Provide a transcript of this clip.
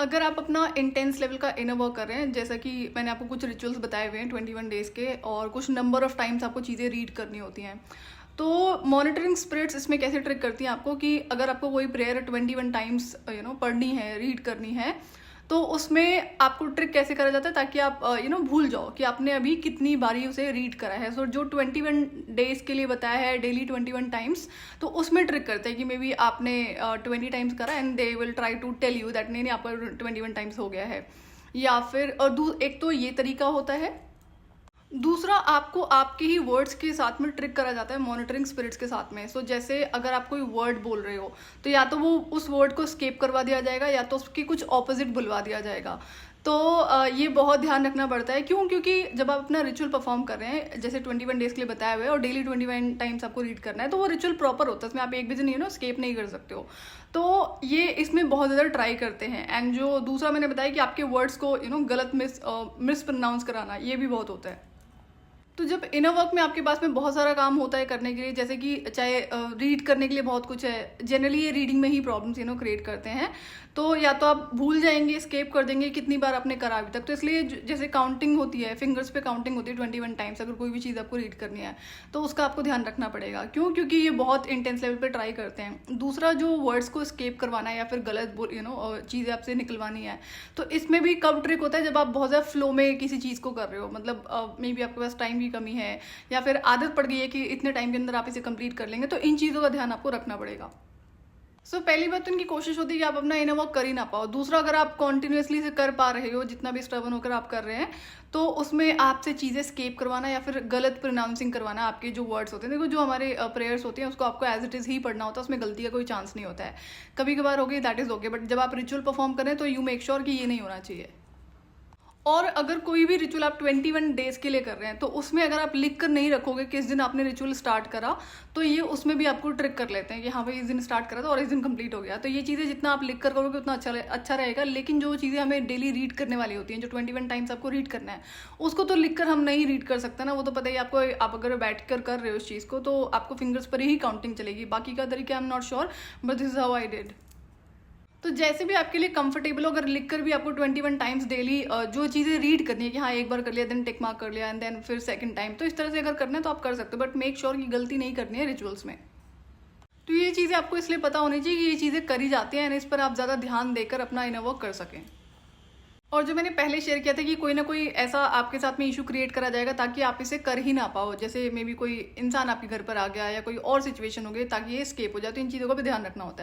अगर आप अपना इंटेंस लेवल का इनर वर्क कर रहे हैं, जैसा कि मैंने आपको कुछ रिचुअल्स बताए हुए हैं 21 डेज के, और कुछ नंबर ऑफ टाइम्स आपको चीज़ें रीड करनी होती हैं। तो मॉनिटरिंग स्पिरिट्स इसमें कैसे ट्रिक करती हैं आपको कि अगर आपको कोई प्रेयर 21 टाइम्स पढ़नी है, रीड करनी है, तो उसमें आपको ट्रिक कैसे करा जाता है ताकि आप भूल जाओ कि आपने अभी कितनी बारी उसे रीड करा है। सो जो 21 डेज के लिए बताया है डेली 21 टाइम्स, तो उसमें ट्रिक करते हैं कि मे बी आपने 20 टाइम्स करा and they will try to tell you that नहीं नहीं आपका 21 टाइम्स हो गया है। या फिर एक तो ये तरीका होता है। दूसरा, आपको आपके ही वर्ड्स के साथ में ट्रिक करा जाता है मॉनिटरिंग स्पिरिट्स के साथ में। सो जैसे अगर आप कोई वर्ड बोल रहे हो, तो या तो वो उस वर्ड को स्केप करवा दिया जाएगा या तो उसकी कुछ ऑपोजिट बुलवा दिया जाएगा। तो ये बहुत ध्यान रखना पड़ता है। क्यों? क्योंकि जब आप अपना रिचुअल परफॉर्म कर रहे हैं, जैसे 21 डेज के लिए बताया हुआ है और डेली 21 टाइम्स आपको रीड करना है, तो वो रिचुअल प्रॉपर होता है। इसमें आप एक भी दिन स्केप नहीं कर सकते हो। तो ये इसमें बहुत ज़्यादा ट्राई करते हैं। एंड जो दूसरा मैंने बताया कि आपके वर्ड्स को गलत मिस प्रोनाउंस कराना, ये भी बहुत होता है। तो जब इनर वर्क में आपके पास में बहुत सारा काम होता है करने के लिए, जैसे कि चाहे रीड करने के लिए बहुत कुछ है, जनरली ये रीडिंग में ही प्रॉब्लम्स क्रिएट करते हैं। तो या तो आप भूल जाएंगे, स्केप कर देंगे कितनी बार आपने करा अभी तक। तो इसलिए जैसे काउंटिंग होती है, फिंगर्स पे काउंटिंग होती है 21 टाइम्स, अगर कोई भी चीज़ आपको रीड करनी है तो उसका आपको ध्यान रखना पड़ेगा। क्यों? क्योंकि ये बहुत इंटेंस लेवल पे ट्राई करते हैं। दूसरा, जो वर्ड्स को स्केप करवाना है या फिर गलत चीज़ें आपसे निकलवानी है, तो इसमें भी कब ट्रिक होता है जब आप बहुत ज़्यादा फ्लो में किसी चीज़ को कर रहे हो, मतलब मे बी आपके पास टाइम की कमी है या फिर आदत पड़ गई है कि इतने टाइम के अंदर आप इसे कंप्लीट कर लेंगे, तो इन चीज़ों का ध्यान आपको रखना पड़ेगा। पहली बात तो इनकी कोशिश होती है कि आप अपना इनर वर्क कर ही ना पाओ। दूसरा, अगर आप कॉन्टिन्यूसली से कर पा रहे हो, जितना भी स्टबर्न होकर आप कर रहे हैं, तो उसमें आपसे चीज़ें स्केप करवाना या फिर गलत प्रोनाउंसिंग करवाना, आपके जो वर्ड्स होते हैं, देखो जो हमारे प्रेयर्स होते हैं उसको आपको एज इट इज़ ही पढ़ना होता है, उसमें गलती का कोई चांस नहीं होता है। कभी कभार हो गई, दैट इज़ ओके, बट जब आप रिचुअल परफॉर्म करें तो यू मेक श्योर कि ये नहीं होना चाहिए। और अगर कोई भी रिचुअल आप 21 डेज के लिए कर रहे हैं, तो उसमें अगर आप लिख कर नहीं रखोगे किस दिन आपने रिचुअल स्टार्ट करा, तो ये उसमें भी आपको ट्रिक कर लेते हैं कि हाँ भाई इस दिन स्टार्ट करा था और इस दिन कंप्लीट हो गया। तो ये चीज़ें जितना आप लिख कर करोगे उतना अच्छा रहेगा। लेकिन जो चीज़ें हमें डेली रीड करने वाली होती हैं, जो 21 टाइम्स आपको रीड करना है, उसको तो लिख कर हम नहीं रीड कर सकते ना। वो तो पता ही आपको, आप अगर बैठ कर रहे हो उस चीज़ को, तो आपको फिंगर्स पर ही काउंटिंग चलेगी। बाकी का तरीका I am not sure, but this is how I did. तो जैसे भी आपके लिए कंफर्टेबल हो, अगर लिखकर भी आपको 21 टाइम्स डेली जो चीज़ें रीड करनी है कि हाँ एक बार कर लिया, देन टिक मार्क कर लिया एंड देन फिर सेकंड टाइम, तो इस तरह से अगर करना है तो आप कर सकते हो, बट मेक श्योर कि गलती नहीं करनी है रिचुअल्स में। तो ये चीज़ें आपको इसलिए पता होनी चाहिए कि ये चीज़ें करी जाती हैं एंड इस पर आप ज़्यादा ध्यान देकर अपना इनर वर्क कर सकें। और जो मैंने पहले शेयर किया था कि कोई ना कोई ऐसा आपके साथ में इशू क्रिएट करा जाएगा ताकि आप इसे कर ही ना पाओ, जैसे मे बी कोई इंसान आपके घर पर आ गया या कोई और सिचुएशन हो गई ताकि ये स्केप हो जाए, तो इन चीज़ों का भी ध्यान रखना होता है।